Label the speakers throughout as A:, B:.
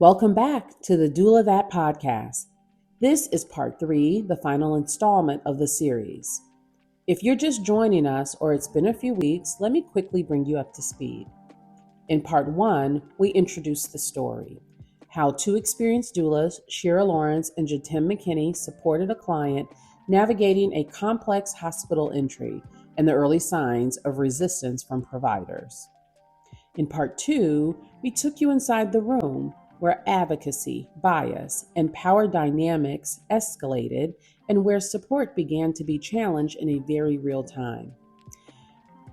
A: Welcome back to the Doula That podcast. This is part 3, the final installment of the series. If you're just joining us or it's been a few weeks, let me quickly bring you up to speed. In part 1, we introduced the story, how two experienced doulas, Shira Lawrence and McKinney, supported a client navigating a complex hospital entry and the early signs of resistance from providers. In part 2, we took you inside the room where advocacy, bias, and power dynamics escalated and where support began to be challenged in a very real time.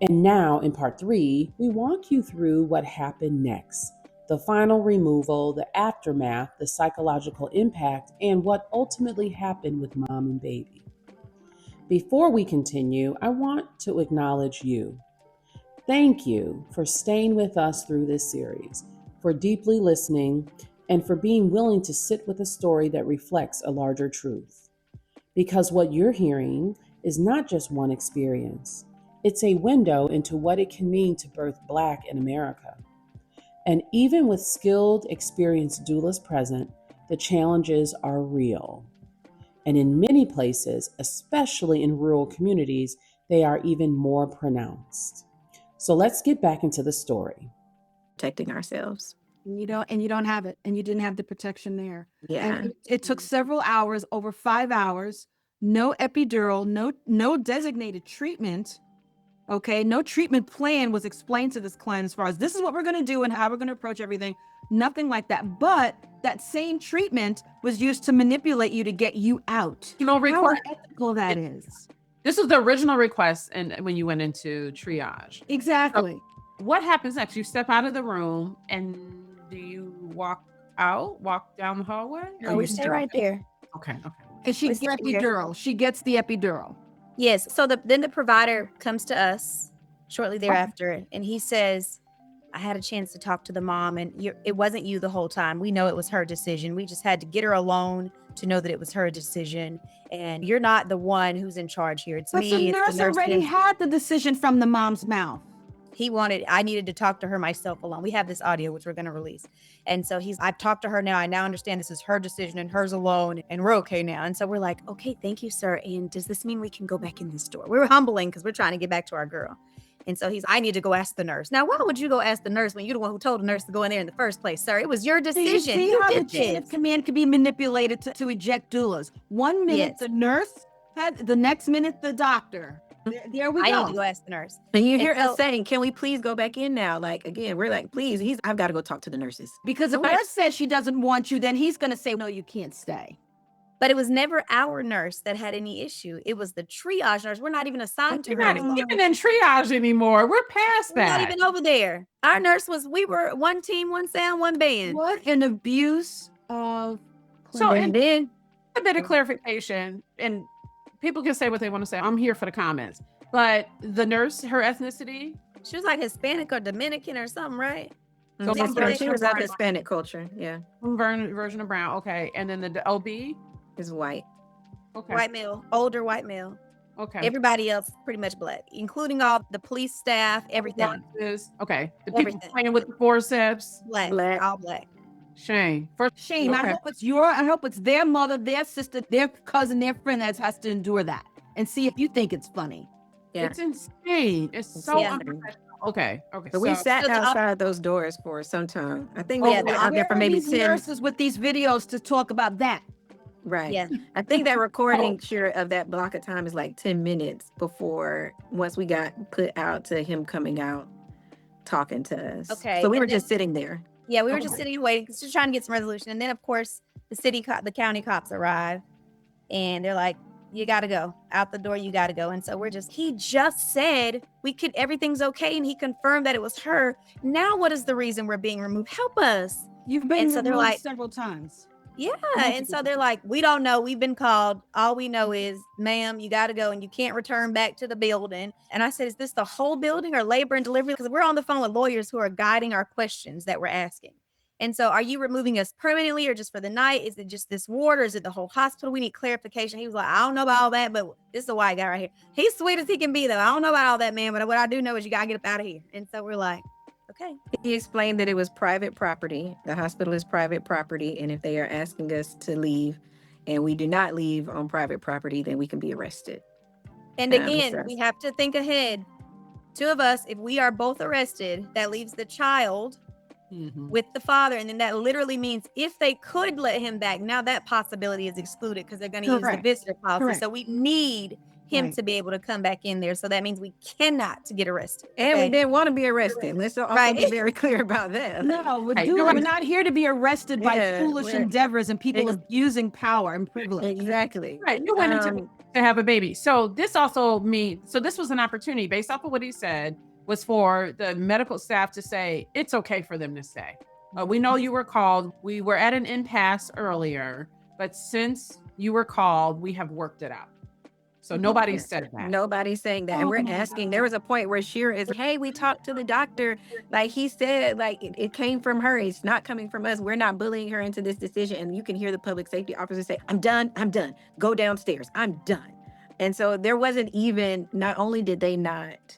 A: And now, in part 3, we walk you through what happened next, the final removal, the aftermath, the psychological impact, and what ultimately happened with mom and baby. Before we continue, I want to acknowledge you. Thank you for staying with us through this series, for deeply listening, and for being willing to sit with a story that reflects a larger truth. Because what you're hearing is not just one experience, it's a window into what it can mean to birth Black in America. And even with skilled, experienced doulas present, the challenges are real. And in many places, especially in rural communities, they are even more pronounced. So let's get back into the story.
B: Protecting ourselves.
C: You don't have it, and you didn't have the protection there.
B: Yeah.
C: And it took several hours, over 5 hours, no epidural, no designated treatment. Okay, no treatment plan was explained to this client as far as this is what we're going to do and how we're going to approach everything. Nothing like that. But that same treatment was used to manipulate you to get you out. How unethical that is.
D: This was the original request, and when you went into triage.
C: Exactly.
D: So what happens next? You step out of the room, and do you walk down the hallway?
E: No, we stay right there.
D: Okay.
C: And she gets the epidural. She gets the epidural.
E: Yes. So then the provider comes to us shortly thereafter, and he says, I had a chance to talk to the mom, and it wasn't you the whole time. We know it was her decision. We just had to get her alone to know that it was her decision. And you're not the one who's in charge here. It's me.
C: But the nurse already had the decision from the mom's mouth.
E: I needed to talk to her myself alone. We have this audio, which we're going to release. And so I've talked to her now. I now understand this is her decision and hers alone, and we're okay now. And so we're like, okay, thank you, sir. And does this mean we can go back in this door? We were humbling because we're trying to get back to our girl. And so I need to go ask the nurse. Now, why would you go ask the nurse when you're the one who told the nurse to go in there in the first place, sir? It was your decision.
C: See how the chain of command can be manipulated to eject doulas. 1 minute the nurse, the next minute the doctor. There we go.
E: I need to go ask the nurse.
B: And you hear us saying, can we please go back in now? Like, again, we're like, please, I've got to go talk to the nurses.
C: Because if the nurse says she doesn't want you, then he's going to say, no, you can't stay.
E: But it was never our nurse that had any issue. It was the triage nurse. We're not even assigned to her.
D: We're not even in triage anymore. We're past that.
E: We're not even over there. Our nurse we were one team, one sound, one band.
C: What an abuse of...
D: So, and then a bit of clarification, and people can say what they want to say. I'm here for the comments. But the nurse, her ethnicity?
E: She was like Hispanic or Dominican or something, right?
B: So she was of Hispanic culture, yeah.
D: Version of brown, okay. And then the OB?
B: Is white.
E: Okay. White male, older white male.
D: Okay.
E: Everybody else pretty much Black, including all the police staff, everything.
D: Okay. The people playing with the forceps?
E: Black, all Black.
D: Shame.
C: Shame. Okay. I hope it's their mother, their sister, their cousin, their friend that has to endure that. And see if you think it's funny.
D: Yeah. It's insane. It's so unprofessional. Okay.
B: But we sat outside those doors for some time. I think we were out there for maybe 10
C: nurses with these videos to talk about that.
B: Right. Yeah. I think that recording of that block of time is like 10 minutes before once we got put out to him coming out talking to us.
E: Okay.
B: So we were just sitting there.
E: Yeah, we were just sitting and waiting, just trying to get some resolution. And then of course the county cops arrive and they're like, you got to go out the door. You got to go. And so he just said everything's okay. And he confirmed that it was her. Now, what is the reason we're being removed? Help us.
C: You've been removed several times.
E: Yeah. And so they're like, we don't know. We've been called. All we know is, ma'am, you got to go and you can't return back to the building. And I said, is this the whole building or labor and delivery? Because we're on the phone with lawyers who are guiding our questions that we're asking. And so are you removing us permanently or just for the night? Is it just this ward or is it the whole hospital? We need clarification. He was like, I don't know about all that, but this is a white guy right here. He's sweet as he can be, though. I don't know about all that, man, but what I do know is you got to get up out of here. And so we're like, Okay.
B: He explained that it was private property. The hospital is private property. And if they are asking us to leave and we do not leave on private property, then we can be arrested.
E: And again, we have to think ahead. 2 of us, if we are both arrested, that leaves the child with the father. And then that literally means if they could let him back, now that possibility is excluded because they're going to use the visitor policy.
C: Correct.
E: So we need him to be able to come back in there. So that means we cannot get arrested.
B: And we didn't want to be arrested. Let's also be very clear about that.
C: No, we're not here to be arrested by foolish endeavors and people abusing power and privilege.
B: Exactly.
D: Right. You went into to have a baby. So this also means, so this was an opportunity based off of what he said, was for the medical staff to say, it's okay for them to stay. We know you were called. We were at an impasse earlier, but since you were called, we have worked it out. So nobody said that.
B: Nobody's saying that. And we're asking, there was a point where Shira is, hey, we talked to the doctor. Like he said, like it came from her. It's not coming from us. We're not bullying her into this decision. And you can hear the public safety officer say, I'm done. Go downstairs. I'm done. And so there wasn't even, not only did they not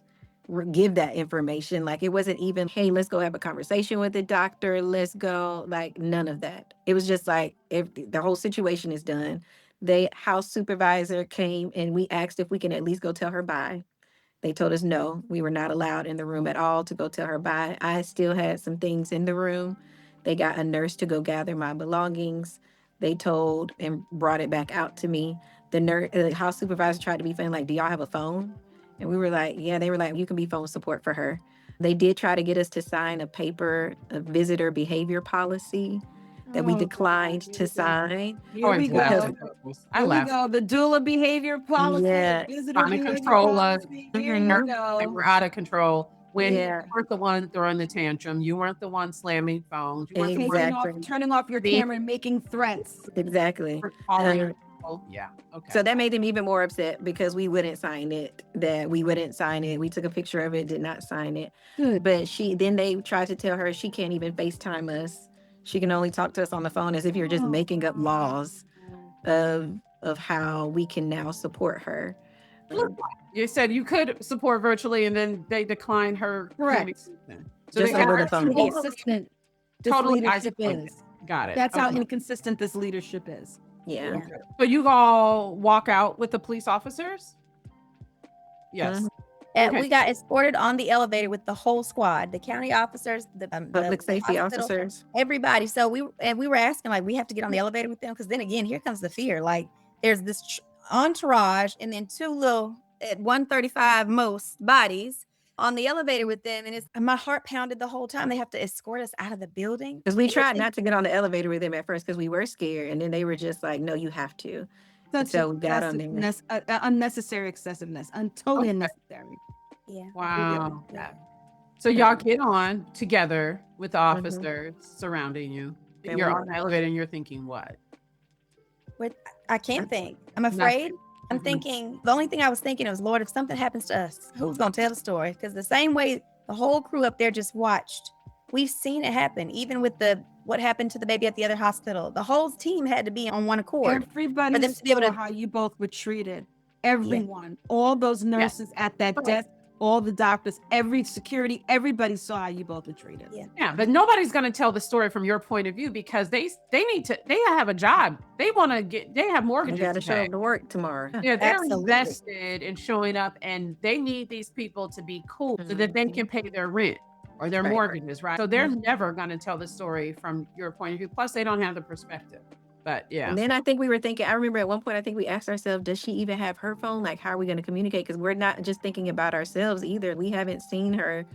B: give that information, like it wasn't even, hey, let's go have a conversation with the doctor. Let's go, like none of that. It was just like, if the whole situation is done. The house supervisor came and we asked if we can at least go tell her bye. They told us no, we were not allowed in the room at all to go tell her bye. I still had some things in the room. They got a nurse to go gather my belongings. They told and brought it back out to me. The house supervisor tried to be funny, like, do y'all have a phone? And we were like, yeah. They were like, you can be phone support for her. They did try to get us to sign a paper, a visitor behavior policy that we declined to sign.
C: Here we go.
D: I laughed.
C: The doula behavior policy.
B: Yeah.
D: Trying to control us.
C: Here you go.
D: We're out of control. When you weren't the one throwing the tantrum, you weren't the one slamming phones. You weren't the one
C: Turning off your camera and making threats.
B: Exactly.
D: calling yeah. Okay.
B: So that made them even more upset because we wouldn't sign it. We took a picture of it, did not sign it.
C: Good.
B: But then they tried to tell her she can't even FaceTime us. She can only talk to us on the phone, as if you're just making up laws of how we can now support her.
D: You said you could support virtually, and then they declined her.
C: Correct.
D: So
B: Just
D: they
B: over
D: got
B: the phone.
C: How inconsistent this
D: totally
C: leadership
D: isolated.
C: is.
D: Got it.
C: That's how inconsistent this leadership is.
B: Yeah.
D: So you all walk out with the police officers? Yes.
E: And
D: Okay.
E: we got escorted on the elevator with the whole squad, the county officers, the
B: Public safety
E: hospital,
B: officers.
E: everybody. So we were asking, like, we have to get on the elevator with them, because then again, here comes the fear. Like, there's this entourage, and then 2 little at 135 most bodies on the elevator with them, and my heart pounded the whole time. They have to escort us out of the building
B: Because we tried not to get on the elevator with them at first because we were scared. And then they were just like, no, you have to. So we got on there.
C: Unnecessary excessiveness. Totally unnecessary.
E: Yeah.
D: Wow. So y'all get on together with the officers surrounding you.
B: And
D: You're
B: we-
D: on the elevator and you're thinking what?
E: I can't think. I'm afraid. I'm thinking, the only thing I was thinking was, Lord, if something happens to us, who's going to tell the story? Because the same way the whole crew up there just watched, we've seen it happen. Even with what happened to the baby at the other hospital, the whole team had to be on one accord.
C: Everybody
E: for them to be able
C: saw
E: to-
C: how you both were treated. Everyone, all those nurses at that
E: Right.
C: desk, all the doctors, every security, everybody saw how you both were treated.
E: Yeah.
D: Yeah, but nobody's going to tell the story from your point of view, because they have a job. They have
B: We
D: mortgages
B: got to
D: to
B: show
D: pay.
B: up to work tomorrow.
D: Yeah, they're
E: Absolutely.
D: invested in showing up, and they need these people to be cool so that they can pay their rent or their
B: Right.
D: mortgages, right? So they're never going to tell the story from your point of view. Plus, they don't have the perspective. But yeah.
B: And then I think we were thinking, I remember at one point, I think we asked ourselves, does she even have her phone? Like, how are we going to communicate? Because we're not just thinking about ourselves either. We haven't seen her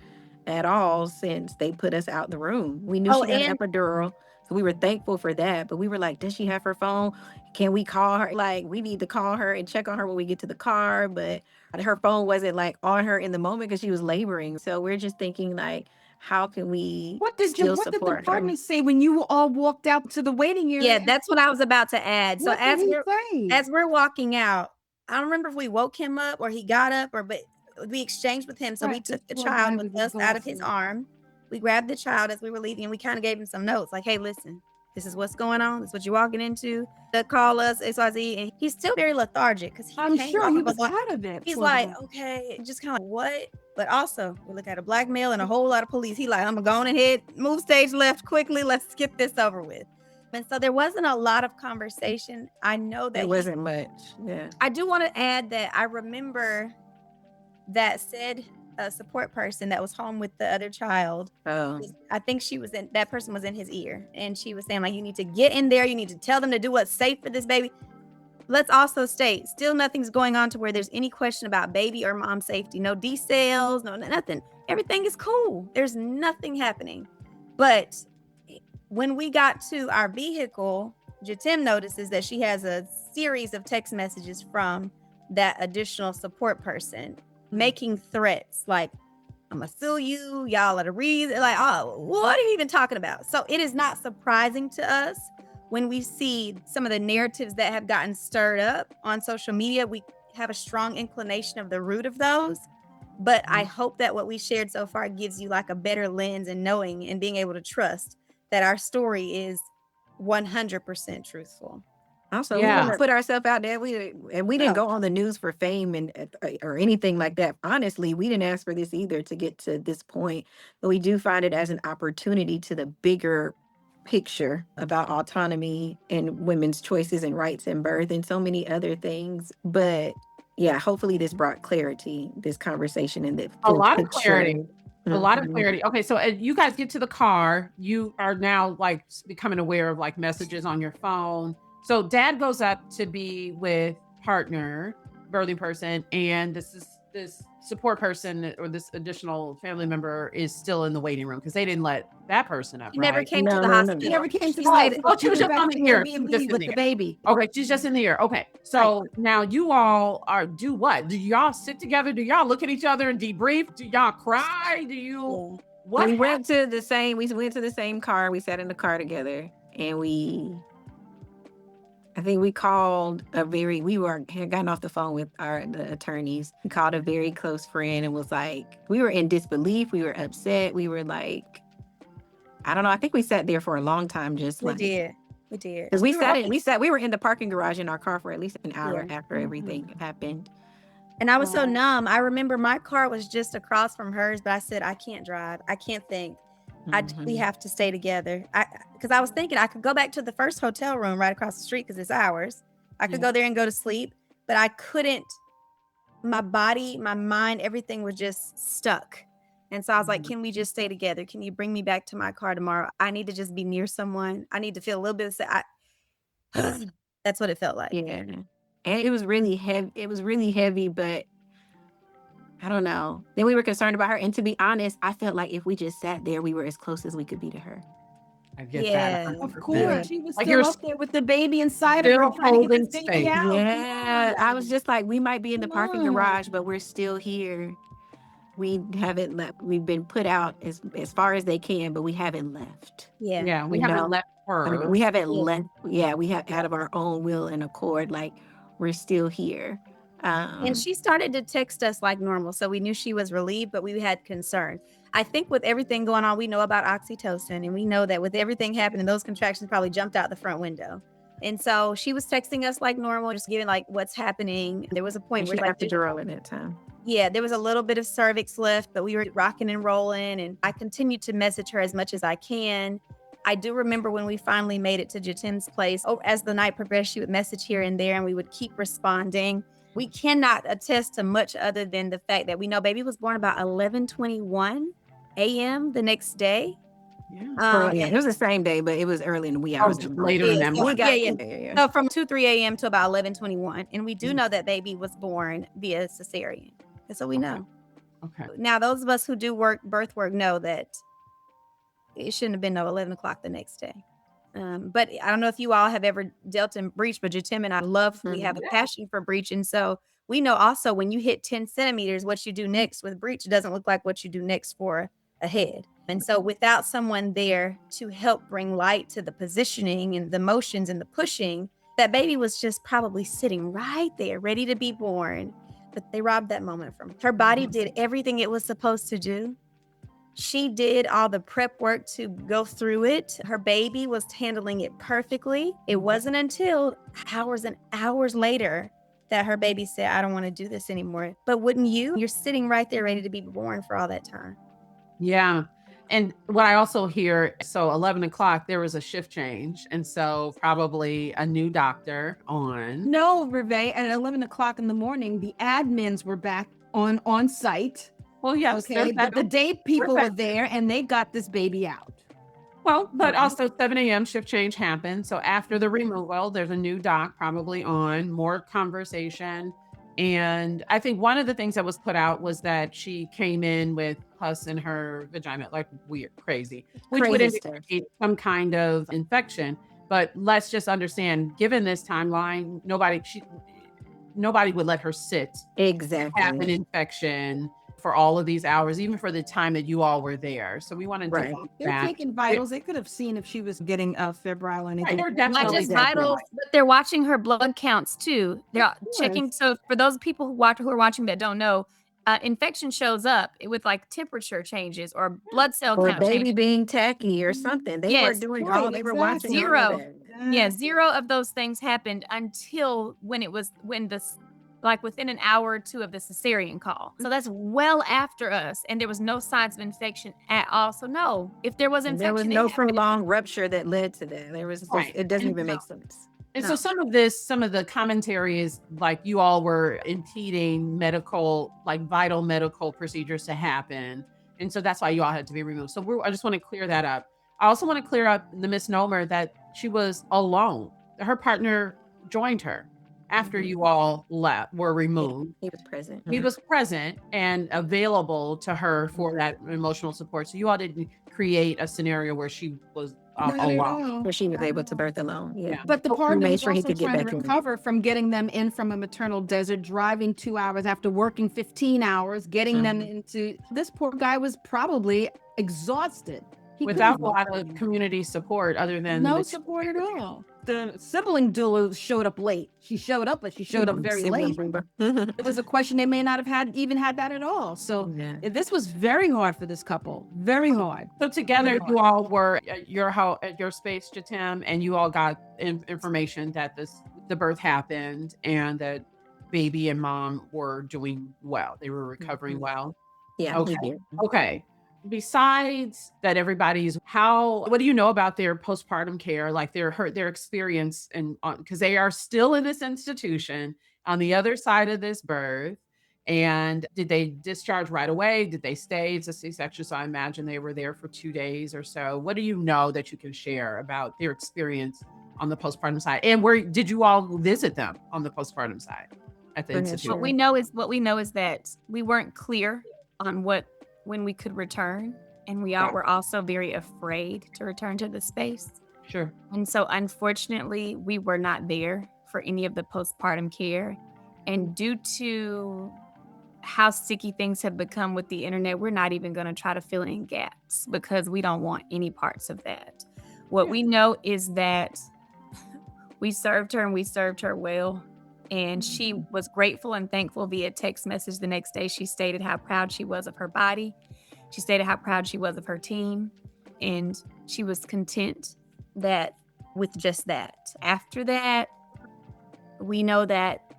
B: at all since they put us out the room. We knew she had an epidural, so we were thankful for that. But we were like, does she have her phone? Can we call her? Like, we need to call her and check on her when we get to the car. But her phone wasn't like on her in the moment because she was laboring. So we're just thinking, like, how can we
C: What did the
B: support her?
C: department say when you all walked out to the waiting area?
E: Yeah, that's what I was about to add. So
C: What did he say?
E: as we're walking out, I don't remember if we woke him up or he got up, but we exchanged with him. So we
C: Right,
E: took the
C: well,
E: child
C: why
E: with
C: would we
E: us
C: go
E: out of his
C: for it?
E: arm. We grabbed the child as we were leaving, and we kind of gave him some notes, like, hey, listen, This is what's going on. This is what you're walking into. They call us XYZ, and he's still very lethargic because
C: I'm sure he was out of it.
E: He's
C: for
E: like,
C: them.
E: okay, just kind of what? But also, we look at a black male and a whole lot of police. He like, I'm gonna go on ahead, move stage left quickly. Let's get this over with. And so there wasn't a lot of conversation. I know that
B: There wasn't much. Yeah.
E: I do want to add that I remember that said support person that was home with the other child.
B: Oh.
E: I think that person was in his ear, and she was saying like, you need to get in there. You need to tell them to do what's safe for this baby. Let's also state, still nothing's going on to where there's any question about baby or mom safety. No decels, no nothing. Everything is cool. There's nothing happening. But when we got to our vehicle, Jatim notices that she has a series of text messages from that additional support person making threats like, I'm gonna sue you, y'all are the reason. Like, oh, what are you even talking about? So it is not surprising to us when we see some of the narratives that have gotten stirred up on social media. We have a strong inclination of the root of those. But I hope that what we shared so far gives you like a better lens and knowing and being able to trust that our story is 100% truthful.
B: Also,
D: Yeah.
B: we didn't put ourselves out there. We didn't go on the news for fame and or anything like that. Honestly, we didn't ask for this either to get to this point. But we do find it as an opportunity to the bigger picture about autonomy and women's choices and rights and birth and so many other things. But yeah, hopefully this brought clarity, this conversation, and the
D: A lot of
B: picture.
D: clarity. A lot of
B: Mhm.
D: clarity. Okay, so as you guys get to the car, you are now like becoming aware of like messages on your phone. So dad goes up to be with partner, birthing person, and this support person or this additional family member is still in the waiting room because they didn't let that person up.
E: He never
D: right?
E: came to
B: No,
E: the
B: no, no,
E: hospital.
B: no.
C: He never came to
E: She
C: the
E: stayed-
C: hospital.
D: she was just on the ear. She was just in
C: with
D: there.
C: the baby.
D: Okay, she's just in the ear. Okay, so now you all do what? Do y'all sit together? Do y'all look at each other and debrief? Do y'all cry? Do you? What?
B: We went to the same car. We sat in the car together, and I think we called had gotten off the phone with the attorneys. We called a very close friend and was like, we were in disbelief. We were upset. We were like, I don't know. I think we sat there for a long time. We
E: did.
B: Because we were in the parking garage in our car for at least an hour after everything happened.
E: And I was so numb. I remember my car was just across from hers, but I said, I can't drive. I can't think. We have to stay together. Because I was thinking I could go back to the first hotel room right across the street because it's ours. I could go there and go to sleep, but I couldn't. My body, my mind, everything was just stuck. And so I was like, can we just stay together? Can you bring me back to my car tomorrow? I need to just be near someone. I need to feel a little bit of that's what it felt like.
B: Yeah. And it was really heavy, but I don't know. Then we were concerned about her. And to be honest, I felt like if we just sat there, we were as close as we could be to her.
D: I get
E: Yeah.
D: that.
C: Of course, she was
D: Like
C: still
D: you're
C: up there with the baby inside of
D: still
C: her, trying to get
D: holding
C: this baby
D: space.
C: out.
B: Yeah. I was just like, we might be in the parking
C: Come on.
B: garage, but we're still here. We haven't left. We've been put out as far as they can, but we haven't left.
E: Yeah.
D: Yeah, we
B: You
D: haven't
B: know?
D: left her.
B: I mean, we haven't
E: Yeah.
B: left. Yeah, we have out of our own will and accord. Like, we're still here.
E: And she started to text us like normal. So we knew she was relieved, but we had concern. I think with everything going on, we know about oxytocin, and we know that with everything happening, those contractions probably jumped out the front window. And so she was texting us like normal, just giving like what's happening. There was a point
B: she
E: where like,
B: epidural at that time.
E: yeah, there was a little bit of cervix left, but we were rocking and rolling. And I continued to message her as much as I can. I do remember when we finally made it to Jatim's place. As the night progressed, she would message here and there, and we would keep responding. We cannot attest to much other than the fact that we know baby was born about 11:21 a.m. the next day.
D: Yeah.
B: It was the same day, but it was early in the wee hours.
D: Later in that morning.
B: Yeah.
E: So from 2-3 a.m. to about 11:21. And we do know that baby was born via cesarean. And so we know.
D: Okay.
E: Now, those of us who do birth work know that it shouldn't have been no 11 o'clock the next day. But I don't know if you all have ever dealt in breech, but Jatim and I we have a passion for breech. And so we know also when you hit 10 centimeters, what you do next with breech doesn't look like what you do next for a head. And so without someone there to help bring light to the positioning and the motions and the pushing, that baby was just probably sitting right there, ready to be born. But they robbed that moment from her. Her body did everything it was supposed to do. She did all the prep work to go through it. Her baby was handling it perfectly. It wasn't until hours and hours later that her baby said, I don't want to do this anymore. But wouldn't you? You're sitting right there ready to be born for all that time.
D: Yeah. And what I also hear, so 11 o'clock, there was a shift change. And so probably a new doctor on.
C: No, Reve, at 11 o'clock in the morning, the admins were back on site.
D: Well, yes.
C: Okay, but the day people were there and they got this baby out.
D: Well, but also 7 a.m. shift change happened. So after the removal, there's a new doc probably on, more conversation. And I think one of the things that was put out was that she came in with pus in her vagina, like weird, crazy, which would indicate some kind of infection. But let's just understand, given this timeline, nobody would let her sit, have an infection for all of these hours, even for the time that you all were there. So we wanted to walk
C: They're
D: back.
C: taking vitals. They could have seen if she was getting febrile or anything.
D: They're definitely
E: Not just vitals, but they're watching her blood counts too. They're checking. So for those people who are watching that don't know, infection shows up with like temperature changes or blood cell
B: Or
E: count
B: baby
E: changes.
B: being tacky or something. They
E: Yes,
B: weren't doing
C: right,
B: all. They were watching
C: exactly.
B: all of
E: Zero.
B: that.
E: Yeah, zero of those things happened until within an hour or two of the cesarean call. So that's well after us, and there was no signs of infection at all. So no, if there was
B: And
E: infection,
B: there was no prolonged rupture that led to that. There was.
D: Right.
B: It doesn't even make sense.
D: And
B: No.
D: so some of the commentary is like you all were impeding vital medical procedures to happen. And so that's why you all had to be removed. So I just want to clear that up. I also want to clear up the misnomer that she was alone. Her partner joined her after you all were removed.
B: He was present.
D: He was present and available to her for that emotional support. So you all didn't create a scenario where she was alone.
B: Where she was able to birth alone. Yeah.
C: But the
B: We
C: partner
B: made
C: was
B: sure he
C: also
B: could get
C: trying
B: back
C: to
B: in.
C: recover from getting them in from a maternal desert, driving 2 hours after working 15 hours, getting them into. This poor guy was probably exhausted. He
D: Without a
C: couldn't-
D: lot of community support other than
C: no
D: the-
C: support at all. The sibling doula showed up late. She showed up, but she showed up very late. It was a question they may not have had that at all. So this was very hard for this couple. Very hard.
D: So together you all were at your space, Jatim, and you all got information that the birth happened and that baby and mom were doing well. They were recovering well.
B: Yeah.
D: Okay. Okay. Besides that, what do you know about their postpartum care, like their experience, and because they are still in this institution on the other side of this birth? And did they discharge right away? Did they stay? It's a C-section, so I imagine they were there for 2 days or so. What do you know that you can share about their experience on the postpartum side? And where did you all visit them on the postpartum side at the institution?
E: What we know is that we weren't clear on when we could return, and we were also very afraid to return to the space.
D: Sure.
E: And so unfortunately, we were not there for any of the postpartum care. And due to how sticky things have become with the internet, we're not even going to try to fill in gaps because we don't want any parts of that. What we know is that we served her, and we served her well. And she was grateful and thankful via text message the next day. She stated how proud she was of her body. She stated how proud she was of her team. And she was content with just that. After that, we know that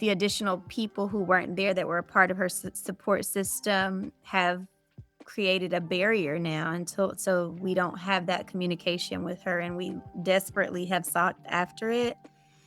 E: the additional people who weren't there that were a part of her support system have created a barrier now so we don't have that communication with her, and we desperately have sought after it.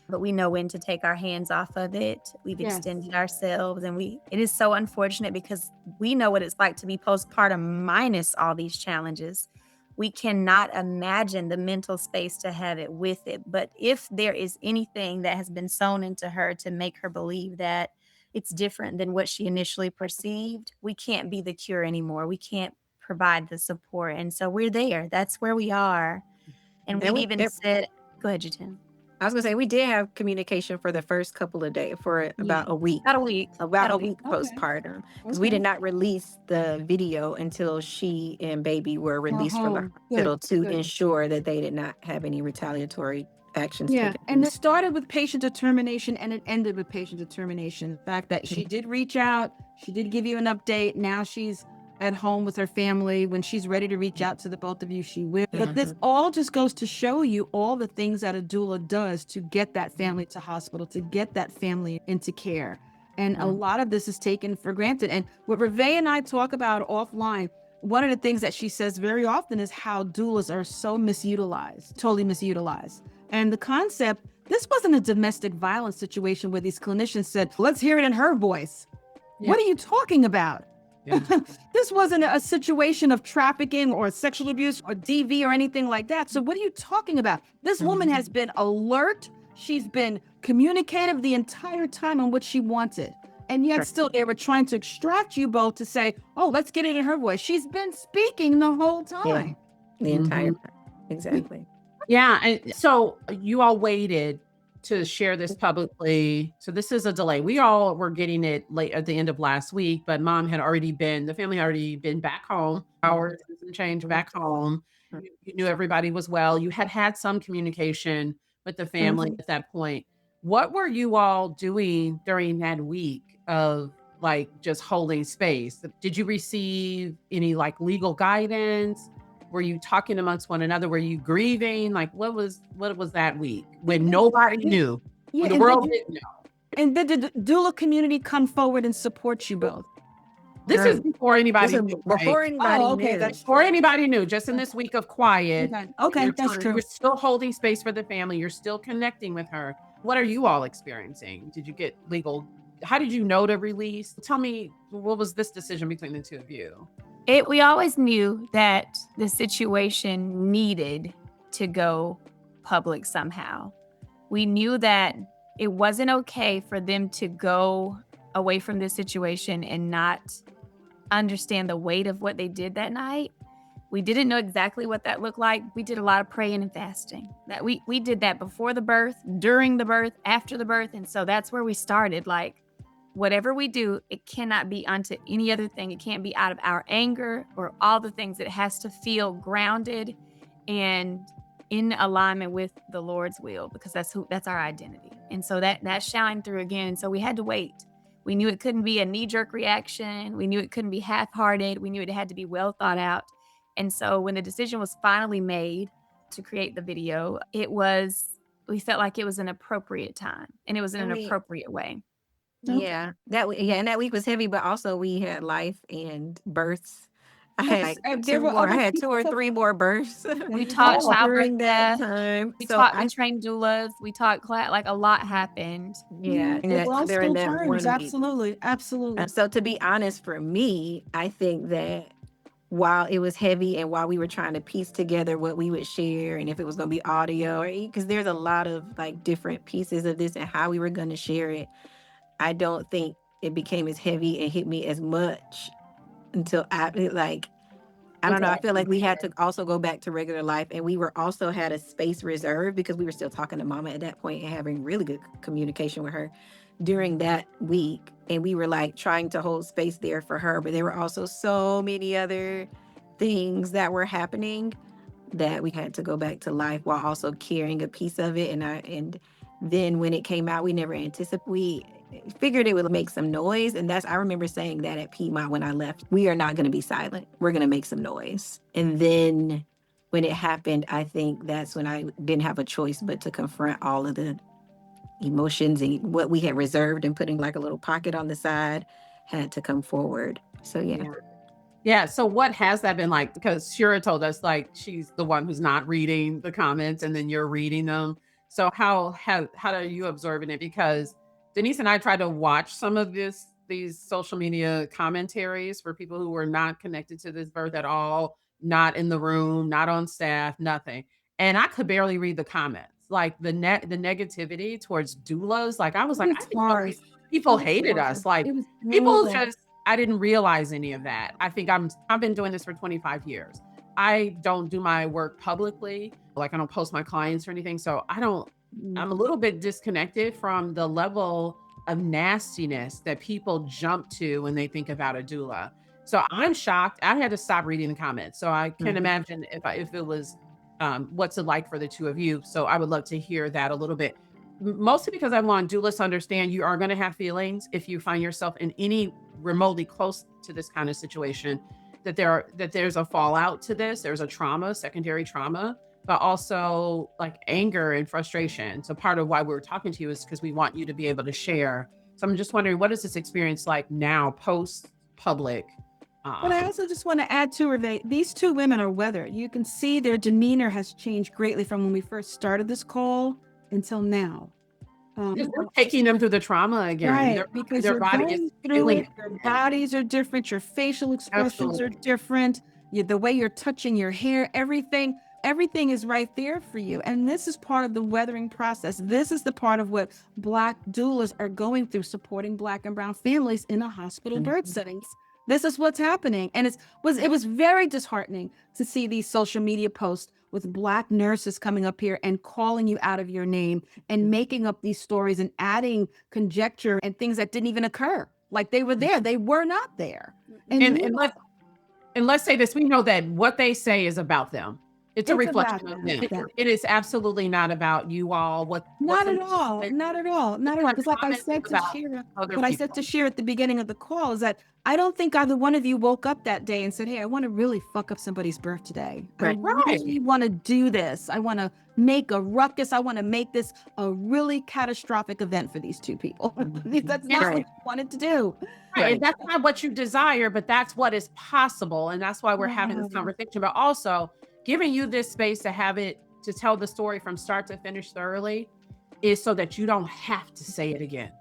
E: But we know when to take our hands off of it. We've extended ourselves, and it is so unfortunate because we know what it's like to be postpartum minus all these challenges. We cannot imagine the mental space to have it with it. But if there is anything that has been sewn into her to make her believe that it's different than what she initially perceived, we can't be the cure anymore. We can't provide the support. And so we're there. That's where we are. And we've even said, go ahead, Jatin.
B: I was gonna say we did have communication for the first couple of days, for about a week.
E: About a week.
B: Postpartum, because we did not release the video until she and baby were released from the hospital to ensure that they did not have any retaliatory actions.
C: Yeah,
B: taken.
C: and it started with patient determination and it ended with patient determination. The fact that she did reach out, she did give you an update. Now she's at home with her family. When she's ready to reach out to the both of you, she will. But this all just goes to show you all the things that a doula does to get that family to hospital, to get that family into care. And a lot of this is taken for granted. And what Reve and I talk about offline, one of the things that she says very often is how doulas are so misutilized, totally misutilized. And the concept, this wasn't a domestic violence situation where these clinicians said, let's hear it in her voice.
D: Yeah.
C: What are you talking about?
D: Yeah.
C: This wasn't a situation of trafficking or sexual abuse or DV or anything like that. So what are you talking about? This woman has been alert. She's been communicative the entire time on what she wanted. And yet still they were trying to extract you both to say, oh, let's get it in her voice. She's been speaking the whole time.
B: The entire time. Exactly.
D: Yeah. And so you all waited to share this publicly. So this is a delay. We all were getting it late at the end of last week, but the family had already been back home, hours and change back home. You knew everybody was well. You had some communication with the family at that point. What were you all doing during that week of like just holding space? Did you receive any like legal guidance? Were you talking amongst one another? Were you grieving? Like what was that week when nobody knew?
C: Yeah,
D: When the world didn't know?
C: And did the doula community come forward and support you both?
D: This is before anybody knew.
B: Before anybody knew.
D: Before anybody knew, just in this week of quiet.
C: Okay, that's true.
D: You're still holding space for the family. You're still connecting with her. What are you all experiencing? Did you get legal? How did you know to release? Tell me, what was this decision between the two of you?
B: We always knew that the situation needed to go public somehow. We knew that it wasn't okay for them to go away from this situation and not understand the weight of what they did that night. We didn't know exactly what that looked like. We did a lot of praying and fasting. That we did that before the birth, during the birth, after the birth. And so that's where we started. Like, whatever we do, it cannot be unto any other thing. It can't be out of our anger or all the things. It has to feel grounded and in alignment with the Lord's will, because that's our identity. And so that shined through again. And so we had to wait. We knew it couldn't be a knee-jerk reaction. We knew it couldn't be half-hearted. We knew it had to be well thought out. And so when the decision was finally made to create the video, we felt like it was an appropriate time, and it was in an appropriate way. Yeah, and that week was heavy, but also we had life and births. I had two or three more births. We taught during that time. We trained doulas. We taught class. Like a lot happened. Yeah,
C: during that 1 week. Absolutely.
B: So to be honest, for me, I think that while it was heavy and while we were trying to piece together what we would share and if it was going to be audio, because there's a lot of like different pieces of this and how we were going to share it, I don't think it became as heavy and hit me as much until I don't know. I feel like we had to also go back to regular life, and we were also had a space reserved because we were still talking to Mama at that point and having really good communication with her during that week. And we were like trying to hold space there for her, but there were also so many other things that were happening that we had to go back to life while also carrying a piece of it. And then when it came out, we never anticipated. We figured it would make some noise. And I remember saying that at Piedmont when I left, we are not going to be silent. We're going to make some noise. And then when it happened, I think that's when I didn't have a choice but to confront all of the emotions and what we had reserved and putting like a little pocket on the side had to come forward. So
D: yeah. So what has that been like? Because Shira told us like she's the one who's not reading the comments and then you're reading them. So how are you observing it? Because Denise and I tried to watch some of these social media commentaries for people who were not connected to this birth at all, not in the room, not on staff, nothing. And I could barely read the comments. Like the negativity towards doulas. Like I was like, I didn't know people hated us. Like people I didn't realize any of that. I think I've been doing this for 25 years. I don't do my work publicly. Like I don't post my clients or anything. So I'm a little bit disconnected from the level of nastiness that people jump to when they think about a doula. So I'm shocked. I had to stop reading the comments. So I can imagine if it was, what's it like for the two of you? So I would love to hear that a little bit. Mostly because I want doulas to understand you are going to have feelings if you find yourself in any remotely close to this kind of situation. that there's a fallout to this. There's a trauma, secondary trauma, but also like anger and frustration. So part of why we were talking to you is because we want you to be able to share. So I'm just wondering, what is this experience like now, post public?
C: But I also just want to add to her, these two women are weathered. You can see their demeanor has changed greatly from when we first started this call until now.
D: We're taking them through the trauma again.
C: Right, because
D: their
C: you're
D: body
C: going
D: is
C: through
D: feeling
C: it. Your bodies are different. Your facial expressions
D: Absolutely.
C: are different. The way you're touching your hair, everything is right there for you. And this is part of the weathering process. This is the part of what Black doulas are going through, supporting Black and Brown families in a hospital birth settings. This is what's happening. And it was very disheartening to see these social media posts with Black nurses coming up here and calling you out of your name and making up these stories and adding conjecture and things that didn't even occur. Like they were there, they were not there.
D: And let's say this, we know that what they say is about them. It's a reflection of them. It is absolutely not about you all.
C: Not at all. Because like I said to Shira, what I said to Shira at the beginning of the call is that I don't think either one of you woke up that day and said, hey, I want to really fuck up somebody's birth today.
B: Right.
C: I really want to do this. I want to make a ruckus. I want to make this a really catastrophic event for these two people. That's not what you wanted to do.
D: Right. And that's not what you desire, but that's what is possible. And that's why we're having this conversation, but also giving you this space to have it, to tell the story from start to finish thoroughly, is so that you don't have to say it again.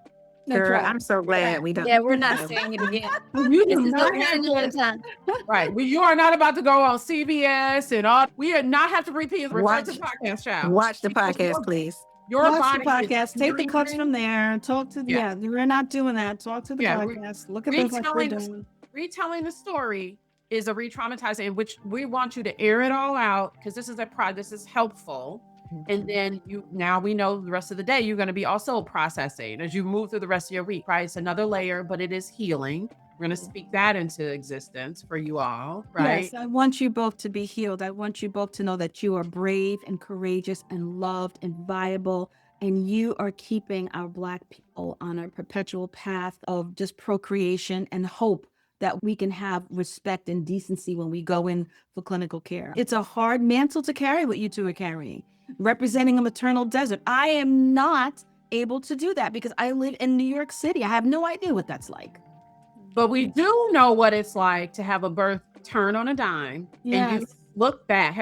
B: Girl, I'm so glad we don't.
E: Yeah, we're not saying it again.
D: You
E: This
D: do
E: is
D: not
E: the
D: have
E: one time.
D: Right. You are not about to go on CBS and all. We are not have to repeat the
B: Watch
D: podcast, child.
B: Watch the podcast, please.
D: Your
C: Watch
D: body
C: the podcast. Take the
D: hearing
C: cuts
D: it.
C: from there. Talk to we're not doing that. Talk to the podcast. Look at those like we're doing.
D: Retelling the story is a re-traumatizing, in which we want you to air it all out, because this is helpful. And then now we know the rest of the day you're going to be also processing as you move through the rest of your week, right? It's another layer, but it is healing. We're going to speak that into existence for you all, right?
C: Yes, I want you both to be healed. I want you both to know that you are brave and courageous and loved and viable. And you are keeping our Black people on a perpetual path of just procreation and hope that we can have respect and decency when we go in for clinical care. It's a hard mantle to carry what you two are carrying, representing a maternal desert. I am not able to do that because I live in New York City. I have no idea what that's like.
D: But we do know what it's like to have a birth turn on a dime.
C: Yes.
D: And you have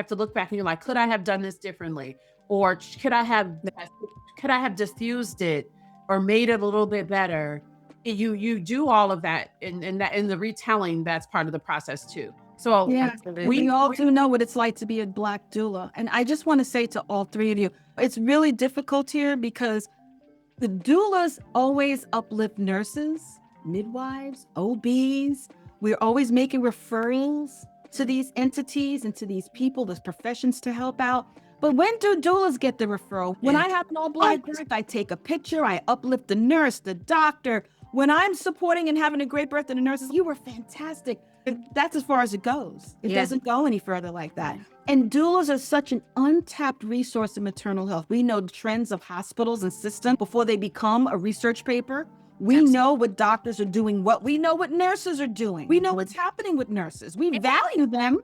D: to look back and you're like, could I have done this differently? Or could I have diffused it or made it a little bit better? You do all of that, and in the retelling, that's part of the process too. So
C: yeah, we all do know what it's like to be a Black doula. And I just want to say to all three of you, it's really difficult here because the doulas always uplift nurses, midwives, OBs. We're always making referrals to these entities and to these people, these professions to help out. But when do doulas get the referral? When I have an all-Black birth, I take a picture, I uplift the nurse, the doctor. When I'm supporting and having a great birth, and the nurses, you were fantastic. That's as far as it goes. It doesn't go any further like that. And doulas are such an untapped resource in maternal health. We know the trends of hospitals and systems before they become a research paper. We know what doctors are doing, we know what nurses are doing. We know what's happening with nurses. We value them.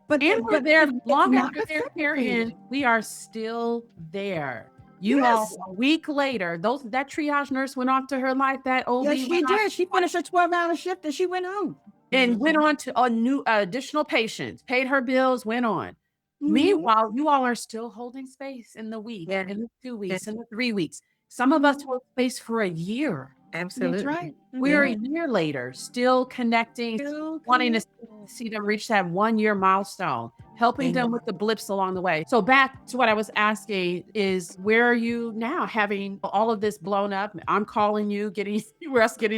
C: But
D: they're long after their care ends, we are still there. All, a week later, that triage nurse went off to her life. That OB,
C: yes, she did. She finished her 12-hour shift and she went home
D: and went on to a new additional patients, paid her bills, went on. Meanwhile, you all are still holding space in the week, in the 2 weeks, in the 3 weeks. Some of us hold space for a year.
B: Absolutely.
C: That's right.
D: We're a year later, still connecting, wanting to see them reach that 1 year milestone, helping them with the blips along the way. So back to what I was asking is, where are you now, having all of this blown up? I'm calling you, getting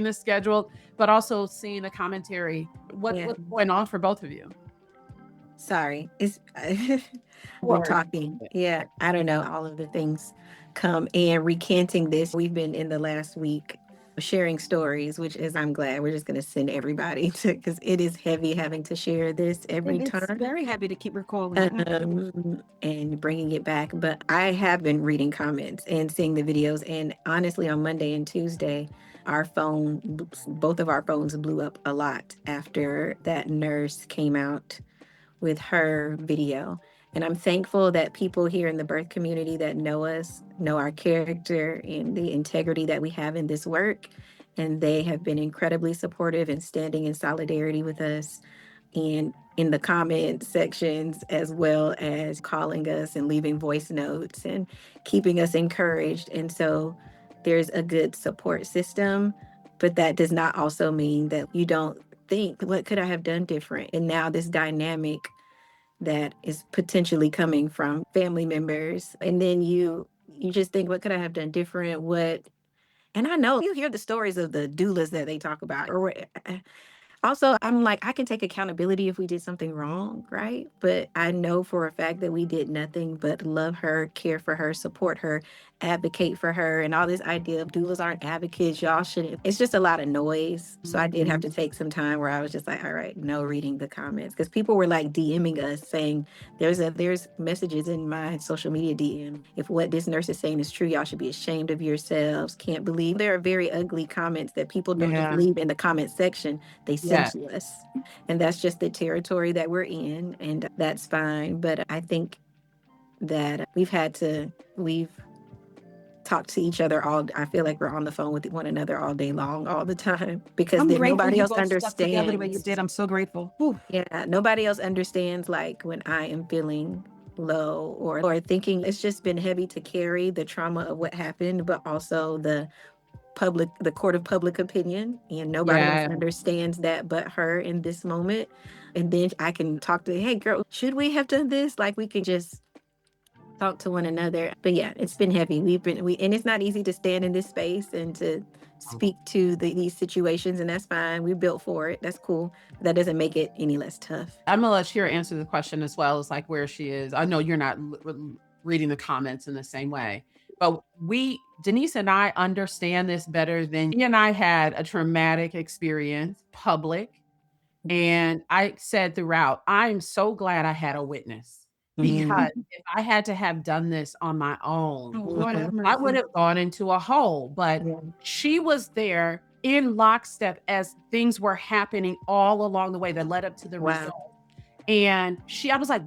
D: this scheduled, but also seeing the commentary. What's going on for both of you?
B: Sorry, it's we're talking. Yeah, I don't know. All of the things come and recanting this. We've been in the last week sharing stories, which is, I'm glad we're just going to send everybody to, because it is heavy having to share this every time.
C: It's very happy to keep recalling
B: and bringing it back. But I have been reading comments and seeing the videos. And honestly, on Monday and Tuesday, both of our phones blew up a lot after that nurse came out with her video. And I'm thankful that people here in the birth community that know us, know our character and the integrity that we have in this work. And they have been incredibly supportive and standing in solidarity with us, and in the comment sections, as well as calling us and leaving voice notes and keeping us encouraged. And so there's a good support system, but that does not also mean that you don't think, what could I have done different? And now this dynamic that is potentially coming from family members, and then you just think, what could I have done different? And I know you hear the stories of the doulas that they talk about, or also, I'm like, I can take accountability if we did something wrong, right? But I know for a fact that we did nothing but love her, care for her, support her, advocate for her, and all this idea of doulas aren't advocates. Y'all shouldn't. It's just a lot of noise. So I did have to take some time where I was just like, all right, no reading the comments, because people were like DMing us saying there's messages in my social media DM. If what this nurse is saying is true, y'all should be ashamed of yourselves. Can't believe. There are very ugly comments that people don't just leave in the comment section. They send to us. And that's just the territory that we're in, and that's fine. But I think that we've talked to each other I feel like we're on the phone with one another all day long, all the time, because
C: I'm
B: then
C: grateful
B: nobody
C: you
B: else
C: both stuck together the way you
B: understands.
C: did. I'm so grateful. Whew.
B: Yeah, nobody else understands like when I am feeling low or thinking. It's just been heavy to carry the trauma of what happened, but also the court of public opinion, and nobody else understands that but her in this moment. And then I can talk to, hey girl, should we have done this? Like, we can just talk to one another. But yeah, it's been heavy. And it's not easy to stand in this space and to speak to these situations, and that's fine. We're built for it. That's cool. That doesn't make it any less tough.
D: I'm gonna let Shira answer the question as well as like where she is. I know you're not reading the comments in the same way, but Denise and I understand this better than you. And I had a traumatic experience, public, and I said throughout, I'm so glad I had a witness, because if I had to have done this on my own, I would have gone into a hole. But she was there in lockstep as things were happening all along the way that led up to the result. And I was like,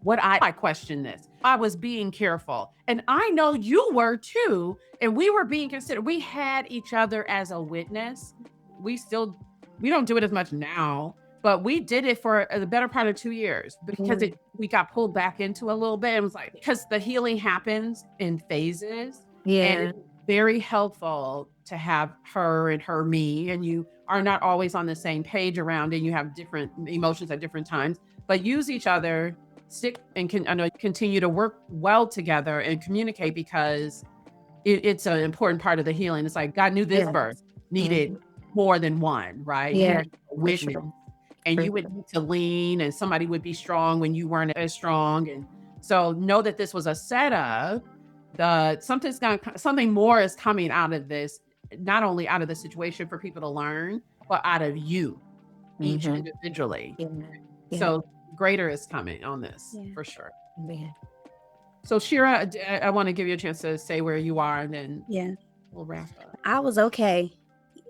D: what I questioned this. I was being careful. And I know you were too. And we were being considered. We had each other as a witness. We don't do it as much now, but we did it for the better part of 2 years, because we got pulled back into a little bit. It was like, because the healing happens in phases. And it's very helpful to have her and me, and you are not always on the same page around it. You have different emotions at different times, but use each other, stick and continue to work well together and communicate, because it's an important part of the healing. It's like God knew this birth needed more than one, right?
B: Yeah,
D: witness. And you would need to lean, and somebody would be strong when you weren't as strong. And so know that this was a setup. Something more is coming out of this, not only out of the situation for people to learn, but out of you, each individually. So greater is coming on this for sure. So Shira, I want to give you a chance to say where you are, and then we'll wrap up.
E: I was okay,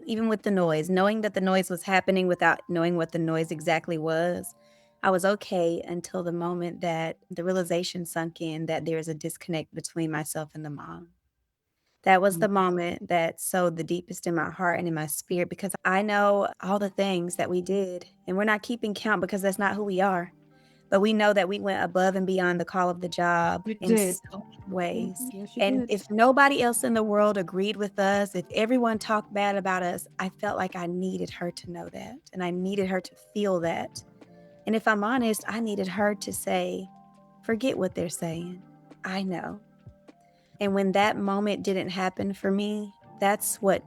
E: even with the noise, knowing that the noise was happening without knowing what the noise exactly was. I was okay until the moment that the realization sunk in that there's a disconnect between myself and the mom. That was the moment that sowed the deepest in my heart and in my spirit, because I know all the things that we did, and we're not keeping count because that's not who we are. But we know that we went above and beyond the call of the job in so many ways. And if nobody else in the world agreed with us, if everyone talked bad about us, I felt like I needed her to know that. And I needed her to feel that. And if I'm honest, I needed her to say, forget what they're saying. I know. And when that moment didn't happen for me, that's what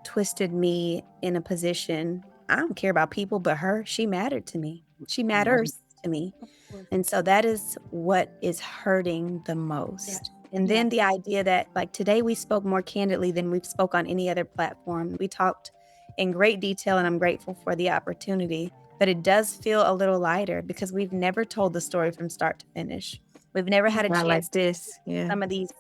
E: twisted me in a position. I don't care about people, but her, she mattered to me. She matters to me. And so that is what is hurting the most. And then the idea that, like, today we spoke more candidly than we've spoke on any other platform. We talked in great detail, and I'm grateful for the opportunity. But it does feel a little lighter because we've never told the story from start to finish. We've never had a chance
B: like this.
E: some of these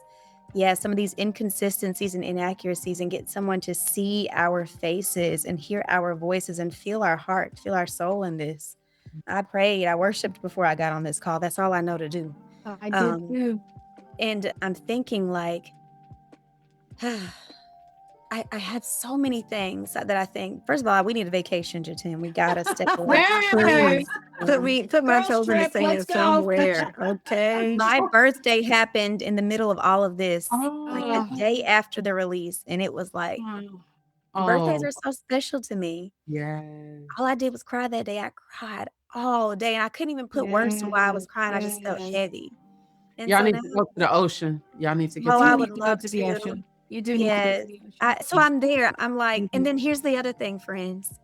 E: some of these inconsistencies and inaccuracies, and get someone to see our faces and hear our voices and feel our heart, feel our soul in this. I prayed, I worshiped before I got on this call. That's all I know to do.
C: I did too.
E: And I'm thinking like, I had so many things that I think, first of all, we need a vacation, Jatim. We gotta step away.
C: Yes.
B: Put my
C: Girls
B: toes in the
C: trip,
B: sand
C: let's go.
B: somewhere. Okay.
E: My birthday happened in the middle of all of this, like
D: Oh.
E: the day after the release. And it was like, birthdays are so special to me.
D: Yes.
E: All I did was cry that day. I cried all day, and I couldn't even put words to why I was crying. I just felt heavy. And
D: Y'all
E: so
D: need
E: now,
D: to go to the ocean. Y'all need to get
E: oh,
D: to
E: I
C: You
D: the
E: would
C: need to go
E: love
C: to the
E: to.
C: ocean. You do need to
E: Yes.
C: go to the ocean.
E: So I'm there. I'm like,
C: Mhm.
E: and then here's the other thing, friends.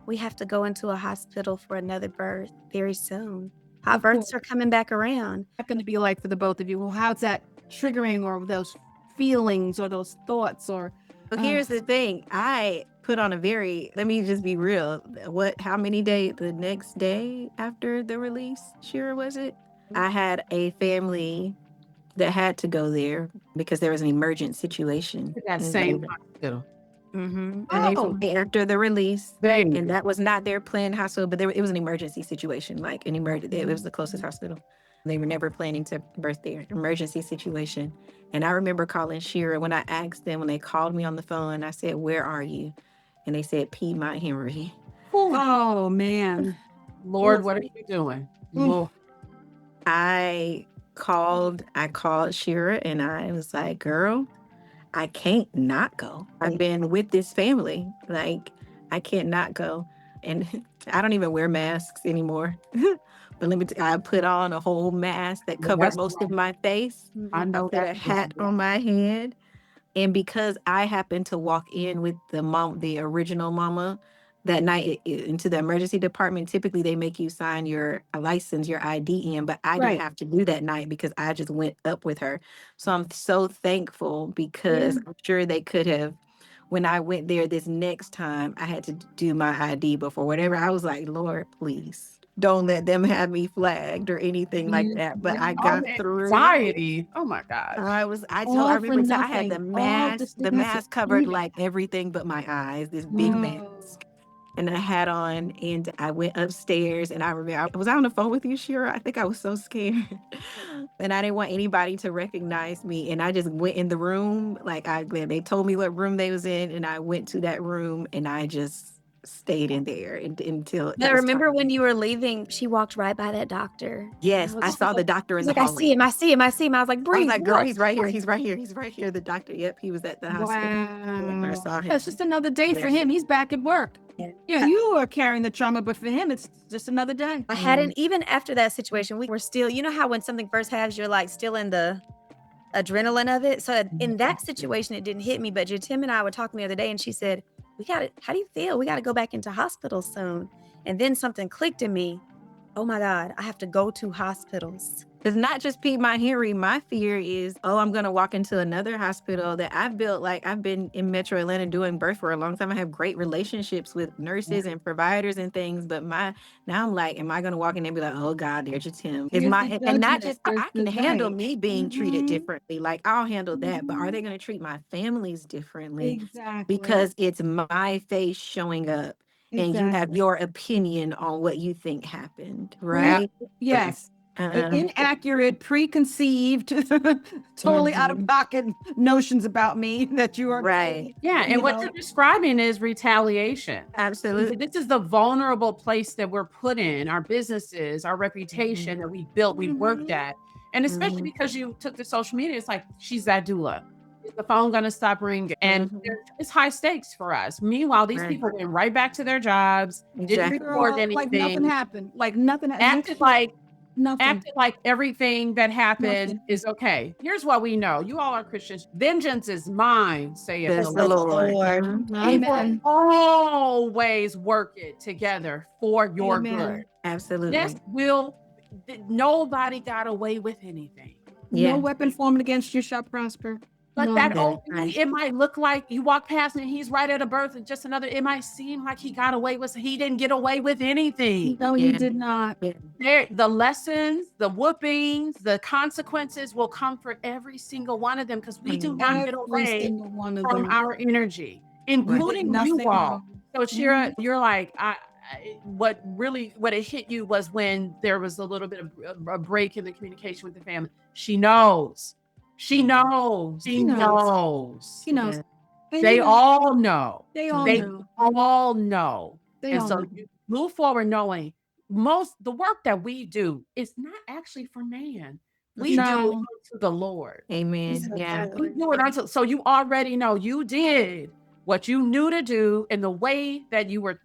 E: We have to go into a hospital for another birth very soon. Our
C: Of
E: births
C: course.
E: are coming back around.
C: What's going to be like for the both of you? Well, how's that triggering, or those feelings or those thoughts? Or
B: Well, here's the thing. I put on let me just be real. How many days, the next day after the release, Shira, was it? I had a family that had to go there because there was an emergent situation.
D: that same hospital.
B: And they
C: Oh.
B: from after the release,
D: Baby.
B: and that was not their planned hospital, but it was an emergency situation, like an emergency. It was the closest hospital. They were never planning to birth there. Emergency situation. And I remember calling Shira when I asked them, when they called me on the phone, I said, "Where are you?" And they said, "Piedmont Henry."
C: Oh man.
D: Lord, what are you doing? Lord.
B: I called Shira and I was like, "Girl, I can't not go. I've been with this family. Like, I can't not go." And I don't even wear masks anymore. But I put on a whole mask that covered
D: That's
B: most of my face.
D: I know
B: Put a
D: that.
B: hat on my head. And because I happened to walk in with the original mama that night into the emergency department, typically they make you sign your license, your ID in, but I
C: Right.
B: didn't have to do that night because I just went up with her. So I'm so thankful because I'm sure they could have, when I went there this next time, I had to do my ID before whatever. I was like, "Lord, please don't let them have me flagged or anything like that." But I got through.
D: Anxiety. Oh my gosh.
B: I
C: All for
B: remember I had
C: nothing.
B: the mask covered like everything but my eyes, this big mask. And I had on, and I went upstairs, and I remember I was on the phone with you, Shira. I think I was so scared. And I didn't want anybody to recognize me. And I just went in the room. They told me what room they was in, and I went to that room, and I just stayed in there until
E: I remember when you were leaving, she walked right by that doctor.
B: Yes, I saw the doctor in the
E: Like, I
B: hallway.
E: see him. I see him. I see him. I was like,
B: I was
E: "Bree,
B: like, "Girl,
E: look."
B: he's right here. He's right here. He's right here." The doctor, yep, he was at the hospital. I saw him.
C: It's just another day for him. He's back at work. Yeah, you are carrying the trauma, but for him, it's just another day.
E: I hadn't, even after that situation, we were still, you know how when something first happens, you're like still in the adrenaline of it. So in that situation, it didn't hit me. But Tim and I were talking the other day, and she said, "How do you feel? We got to go back into hospital soon." And then something clicked in me. Oh my God, I have to go to hospitals.
B: It's not just Piedmont Henry. My fear is, I'm going to walk into another hospital that I've built. Like, I've been in Metro Atlanta doing birth for a long time. I have great relationships with nurses and providers and things. But now I'm like, am I going to walk in and be like, "Oh God, there's your Tim"? And not just, I can handle me being treated differently. Like, I'll handle that. But are they going to treat my families differently?
C: Exactly.
B: Because it's my face showing up. And you have your opinion on what you think happened, right?
C: Yes. Inaccurate, preconceived, totally out of pocket notions about me that you are
B: right.
D: Yeah, and what you're describing is retaliation.
B: Absolutely.
D: This is the vulnerable place that we're put in, our businesses, our reputation that we built, we worked at. And especially because you took to social media, it's like, she's that doula. Is the phone going to stop ringing? And it's high stakes for us. Meanwhile, these people went right back to their jobs, didn't report anything.
C: Like nothing happened. Like nothing
D: acted like everything that happened is okay. Here's what we know. You all are Christians. Vengeance is mine, saith the Lord. He will always work it together for your good.
B: Absolutely.
D: Nobody got away with anything.
C: No weapon formed against you shall prosper.
D: But
C: No,
D: that
B: Yeah,
D: OB,
B: right.
D: it might look like you walk past and he's right at a birth and just another, it might seem like he got away with, he didn't get away with anything.
C: no, he
B: Yeah.
C: did not.
B: Yeah.
D: The lessons, the whoopings, the consequences will come for every single one of them because we do not get
C: Every
D: away
C: single one of
D: from
C: them.
D: our energy,
C: We did
D: including you
C: nothing
D: all.
C: wrong.
D: So Shira, you're like, what it hit you was when there was a little bit of a break in the communication with the family. She knows. She knows.
C: She knows. She knows.
B: Yeah.
C: And
D: They
C: you know,
D: all know.
C: they all
D: They
C: know.
D: all know.
C: They
D: And
C: all
D: so
C: know.
D: you move forward knowing the work that we do is not actually for man. We do it
C: No.
D: unto the Lord.
B: Amen. Yeah.
D: We do it unto, so you already know you did what you knew to do in the way that you were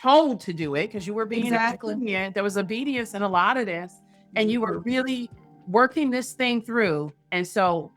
D: told to do it because you were being
C: Exactly.
D: obedient. There was obedience in a lot of this, and you were really working this thing through. And so,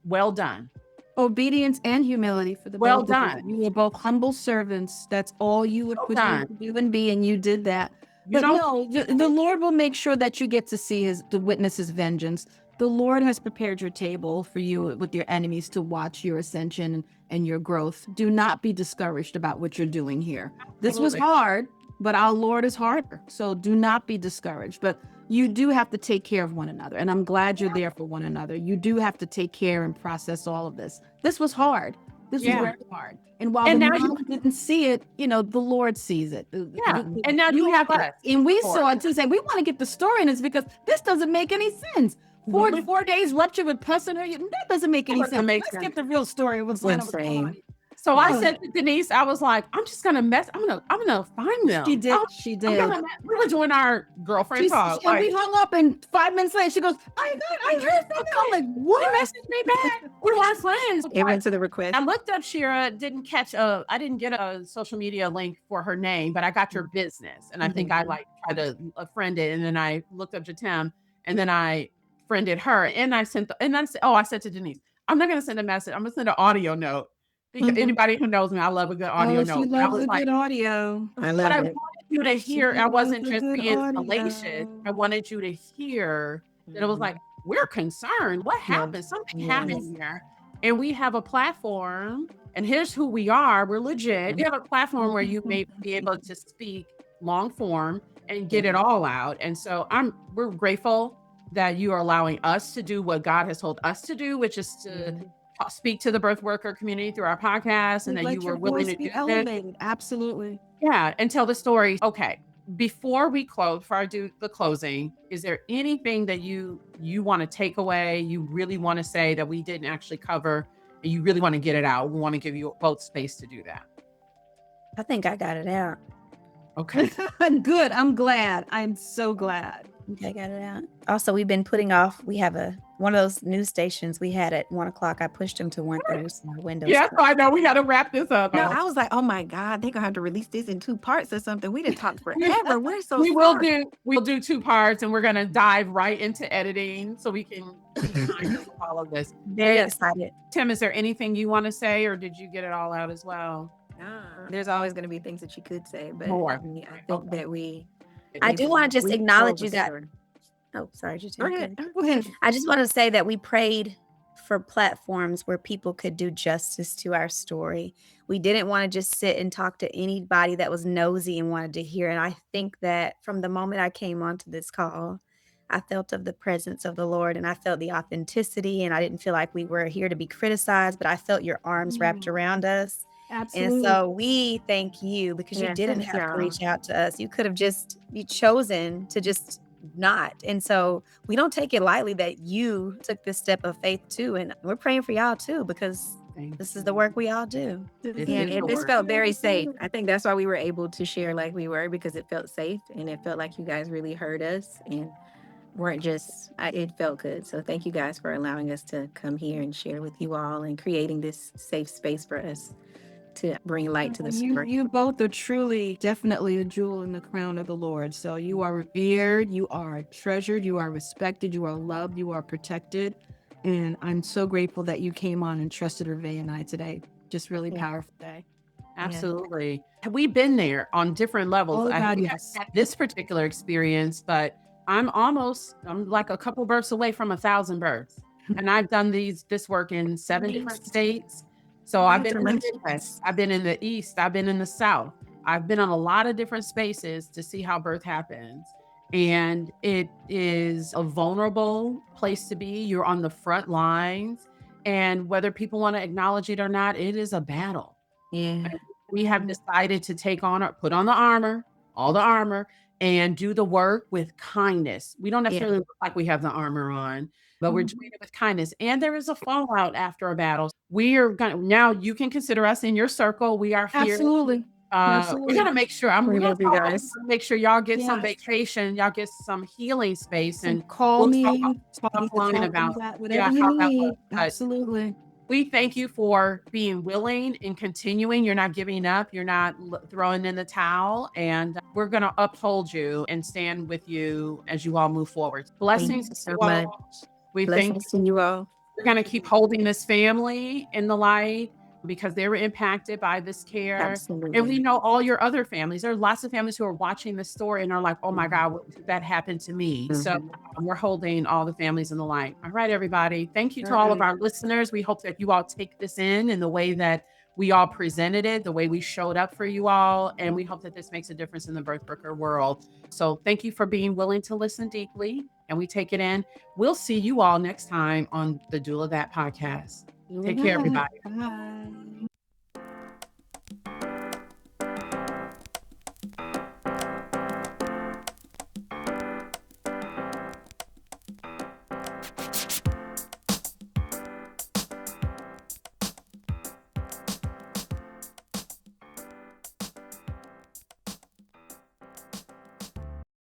D: well done.
C: Obedience and humility for the
D: Well
C: both of you.
D: done.
C: You were both humble servants. That's all you would
D: Well
C: put
D: done.
C: you to do and be, and you did that.
D: You
C: But
D: don't-
C: no, the Lord will make sure that you get to see to witness his vengeance. The Lord has prepared your table for you with your enemies to watch your ascension and your growth. Do not be discouraged about what you're doing here. This was
D: Absolutely.
C: hard, but our Lord is harder. So do not be discouraged. But you do have to take care of one another. And I'm glad you're there for one another. You do have to take care and process all of this. This was hard. This was
D: Yeah.
C: very hard. And while
D: And
C: the
D: now
C: mom didn't see it, the Lord sees it.
D: Yeah. And now you have us.
C: And we
D: Of course.
C: saw it too, saying, we want to get the story in this because this doesn't make any sense. Four days rupture with pus in her. That doesn't make any
D: Doesn't
C: sense.
D: make
C: Let's
D: sense.
C: get the real story of what's going on.
B: Same.
D: So I said to Denise, I was like, I'm just gonna I'm gonna find them.
C: She did.
D: Oh,
C: She
D: I'm
C: did.
D: we were doing our girlfriend talk.
C: And we hung up, and 5 minutes later, she goes, I heard something. I'm like,
D: She
C: what?
D: messaged me back. We were friends.
B: It went to the request.
D: I looked up Shira, didn't catch I didn't get a social media link for her name, but I got your business. And I think I tried to friend it. And then I looked up Jatem, and then I friended her. And I said, I said to Denise, I'm not going to send a message. I'm going to send an audio note. Because anybody who knows me, I love a good audio note.
C: She loves a good audio.
B: I
D: But
B: love
D: I
B: it.
D: wanted you to hear, I wasn't
C: loves a
D: just
C: good
D: being
C: audio.
D: salacious. I wanted you to hear that it was like, we're concerned. What happened? Something happened here. And we have a platform, and here's who we are. We're legit. We have a platform where you may be able to speak long form and get it all out. And so we're grateful that you are allowing us to do what God has told us to do, which is to speak to the birth worker community through our podcast, and that you were willing to do
C: elevated. Absolutely.
D: Yeah, and tell the story. Okay, before we close, before I do the closing, is there anything that you want to take away, you really want to say that we didn't actually cover, and you really want to get it out? We want to give you both space to do that.
E: I think I got it out.
D: Okay.
C: Good. I'm glad. I'm so glad.
E: I got it out. Also, we've been putting off. We have one of those news stations we had at 1:00. I pushed them to 1:30. So my windows.
D: Yeah, so I know we got to wrap this up.
B: No, I was like, oh my God, they're gonna have to release this in 2 parts or something. We didn't talk forever. We're so
D: We'll do 2 parts, and we're gonna dive right into editing so we can all of this.
E: Very excited.
D: Tim, is there anything you want to say, or did you get it all out as well?
B: There's always going to be things that you could say, but
D: More.
B: I think that
E: I do want to just acknowledge you
B: guys.
E: guys. Oh, sorry, just
B: Go ahead.
C: Go ahead.
E: I just want to say that we prayed for platforms where people could do justice to our story. We didn't want to just sit and talk to anybody that was nosy and wanted to hear. And I think that from the moment I came onto this call, I felt of the presence of the Lord, and I felt the authenticity, and I didn't feel like we were here to be criticized, but I felt your arms wrapped around us.
C: Absolutely.
E: And so we thank you because you didn't
B: thanks,
E: have to
B: y'all.
E: reach out to us. You could have just chosen to just not. And so we don't take it lightly that you took this step of faith too. And we're praying for y'all too, because this is the work we all do.
B: And it just felt very safe. I think that's why we were able to share like we were, because it felt safe and it felt like you guys really heard us and weren't just, it felt good. So thank you guys for allowing us to come here and share with you all and creating this safe space for us to bring light to the story.
C: You both are truly, definitely a jewel in the crown of the Lord. So you are revered, you are treasured, you are respected, you are loved, you are protected. And I'm so grateful that you came on and trusted Hervé and I today. Just really powerful day.
D: Absolutely. Have we been there on different levels?
C: Oh,
D: I
C: God,
D: think
C: yes.
D: I've had this particular experience, but I'm like a couple births away from 1,000 births. And I've done this work in 7 different states. So I've been in the Midwest, I've been in the East, I've been in the South. I've been in a lot of different spaces to see how birth happens. And it is a vulnerable place to be. You're on the front lines. And whether people want to acknowledge it or not, it is a battle.
B: Yeah.
D: We have decided to put on the armor, all the armor, and do the work with kindness. We don't necessarily look like we have the armor on, but we're doing it with kindness. And there is a fallout after a battle. We are gonna now. You can consider us in your circle. We are here.
C: Absolutely.
D: We're gonna make sure.
B: We
D: We're
B: love you guys.
D: gonna make sure y'all get some
C: Yes.
D: vacation. Y'all get some healing space, and
C: Call
D: we'll
C: me.
D: talk offline about
C: whatever you
D: how that
C: need.
D: looks. But
C: Absolutely.
D: we thank you for being willing and continuing. You're not giving up. You're not throwing in the towel. And we're going to uphold you and stand with you as you all move forward. Blessings
B: you so
D: to you
B: much.
D: all. We
B: Blessings to you all.
D: we're going to keep holding this family in the light because they were impacted by this care.
B: Absolutely.
D: And we know all your other families. There are lots of families who are watching this story and are like, oh my God, that happened to me. So we're holding all the families in the light. All right, everybody. Thank you to all of our listeners. We hope that you all take this in the way that we all presented it, the way we showed up for you all. And we hope that this makes a difference in the birth worker world. So thank you for being willing to listen deeply, and we take it in. We'll see you all next time on the Doula That podcast. Take care, everybody.
C: Bye.